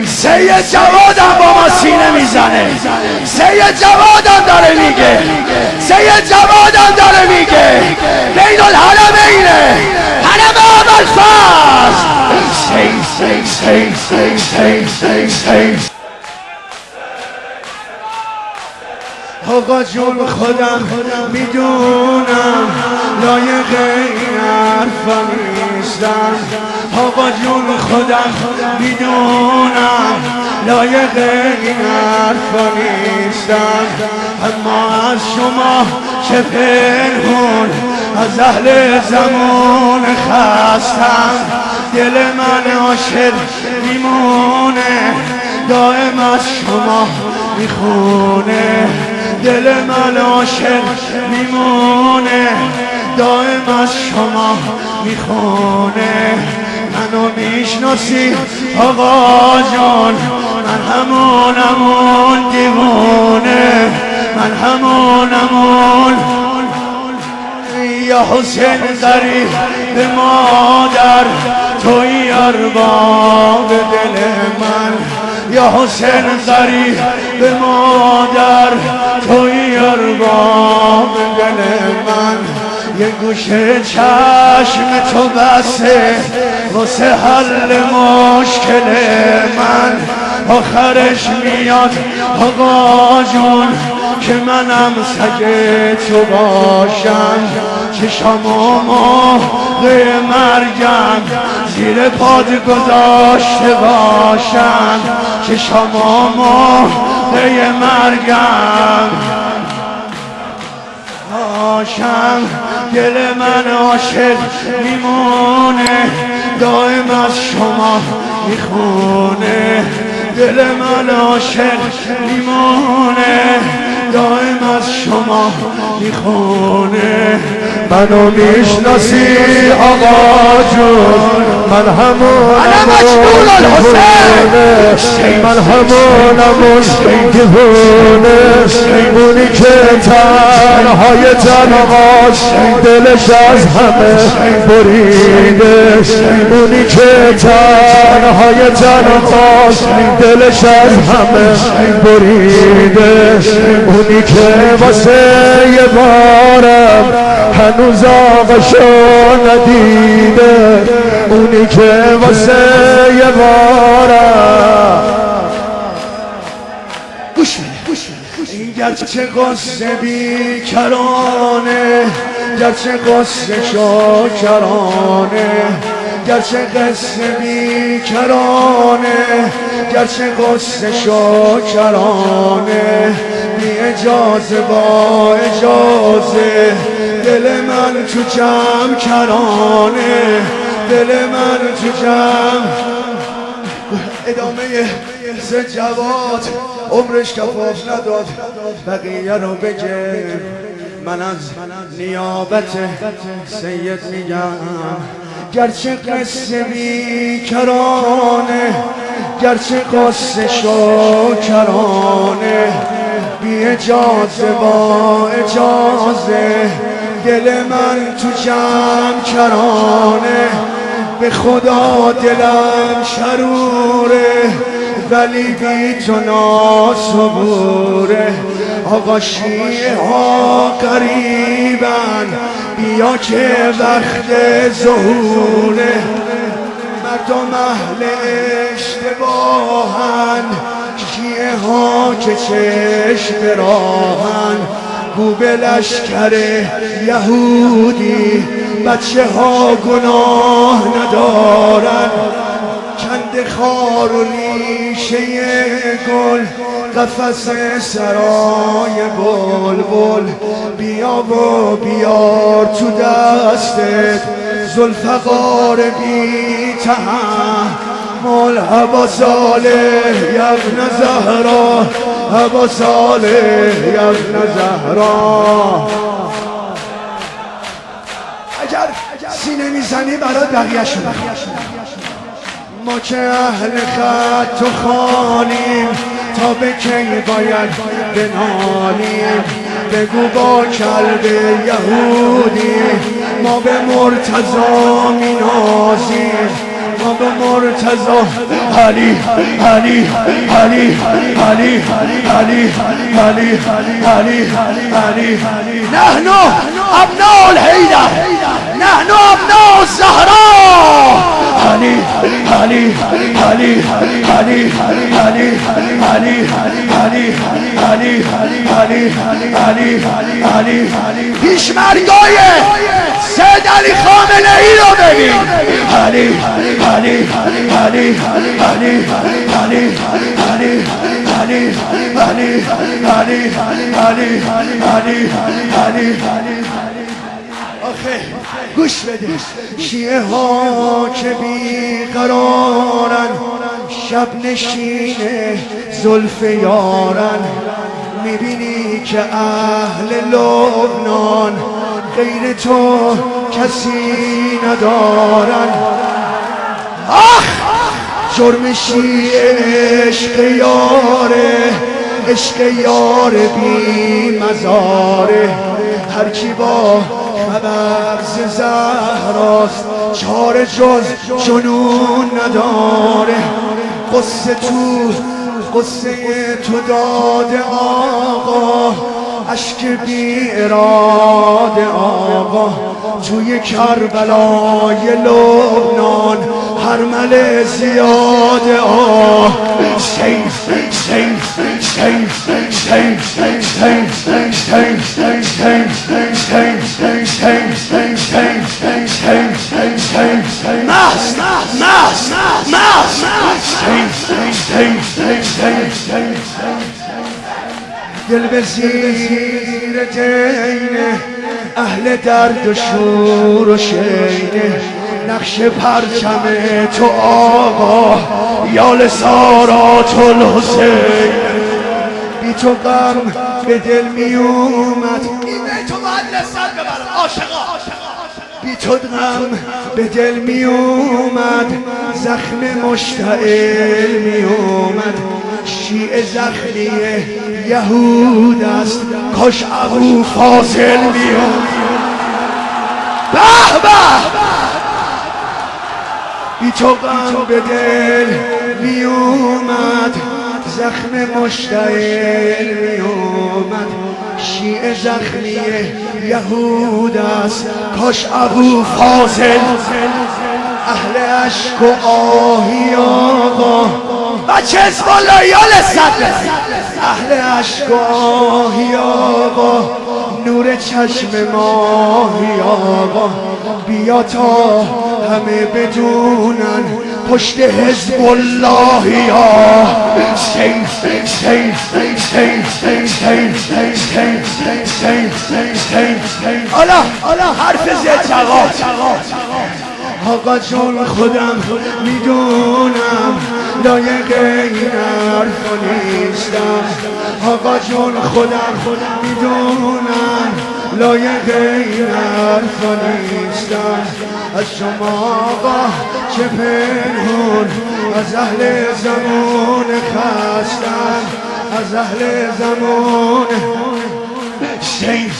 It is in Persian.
سید جوادم با ما سینه میزنه، سید جوادم داره میگه، سید جوادم داره میگه بین الحرمینه، حرم ابوالفضل. آقا جون خودم میدونم لایق این حرفا نیستم، آقا جون خودم میدونم لایق این حرفا نیستم، اما از شما چه پنهون از اهل زمان خستم، دل من عاشق میمونه دائم از شما میخونه، دل من عاشق میمونه دائم از شما میخونه. منو میشناسی آقا جان، من همونمون دیوونه، من همونمون یا حسین غریب به مادر توی ارباب دل من، یا حسین غریب به مادر توی ارباب دل من. یه گوشه چشم تو بسه واسه حل مشکل من، آخرش میاد آقا جون که منم سگ تو باشم، چشمو موقع مرگم زیر پاد گذاشته باشم، چشمو موقع مرگم باشم. دل من عاشق میمونه دائم از شما میخونه، دل من عاشق میمونه دائم از شما میخونه. منو میشناسی آقا جون، من همونمون من همونمون دیوونه، اونی که تنهای تنهاست دلش از همه بریده، اونی که تنهای تنهاست دلش از همه بریده، اونی که واسه یه بارم هنوز آقاشو ندیده، اونی که واسه یه بارم گوش این گرچه قصه بیکرانه، گرچه قصه شاکرانه، گرچه قصه بیکرانه، گرچه قصه شاکرانه، بی اجازه با اجازه دل من تو جمع کرانه، دل من تو جمع. ادامه سید جواد عمرش کفاف نداد بقیه رو بگه، من از نیابت سید میگم. گرچه قصه بیکرانه، گرچه قصه شاکرانه، بی اجازه با اجازه دل من تو جمع کرانه، به خدا دلم شروره ولی بی تو ناصبوره. آقا شیعه ها قریبن بیا که وقت ظهوره، مردم اهل اشتباهن شیعه ها که چشم راهن، گو به لشکر یهودی بچه ها گناه ندارن، کند خار و ریشه گل قفس سرای بلبل، بیا و بیار تو دستت ذوالفقار بی تحمل، ابا صالح ابن زهرا، ابا صالح ابن زهرا. اگر سینه میزنی برای بقیه شد، ما که اهل خط و خانیم تا به کی باید بنالیم، بگو با کلب یهودی ما به مرتضی مینازیم، ما به مرتضی علی علی علی علی علی علی علی علی نحن ابناء الحیدر، نحن ابناء الزهراء. علی علی علی علی علی علی علی علی علی علی علی پیشمرگای سید علی خامنه ای رو ببین. علی علی علی علی علی علی علی علی علی علی علی علی آخه گوش بده، شیعه ها که بیقرارن، شب نشین زلف یارن، میبینی که اهل لبنان غیر تو کسی ندارن. آخ جرم شیعه عشق یاره، عشق یار بی مزاره، هر کی با خبر ز زهراست چاره جز جنون نداره. قصه تو داده آقا، اشک بی اراده آقا، توی کربلای لبنان حرمل زیاده دل به زیر دینه، اهل درد و شور و شینه، نقش پرچم تو آقا، یال سارات الحسین. بی تو غم به دل می اومد، تو باید لذت ببرم عاشقا. بی تو غم به دل می اومد، زخم مشتعل می اومد. شیعه زخمی یهود است، کاش ابو فاضل می اومد. به به بی تو غم به دل می اومد، زخم مشتعل می اومد. شیعه زخمی یهود است، کاش ابو فاضل اهل عشق و آهی آقا، بچه اسم الله یا لذت ببر. اهل عشق و آهی آقا، نور چشم ماهی آقا، بیا تا همه بدونن پشت حزب الله یا حالا حرف زد جواد. آقا جون خودم میدونم لایق این حرف نیستم. آقا جون خودم میدونم لایق این حرف نیستم. از شما آقا چه پنهون، از اهل زمان خستم، از اهل زمان. Shame.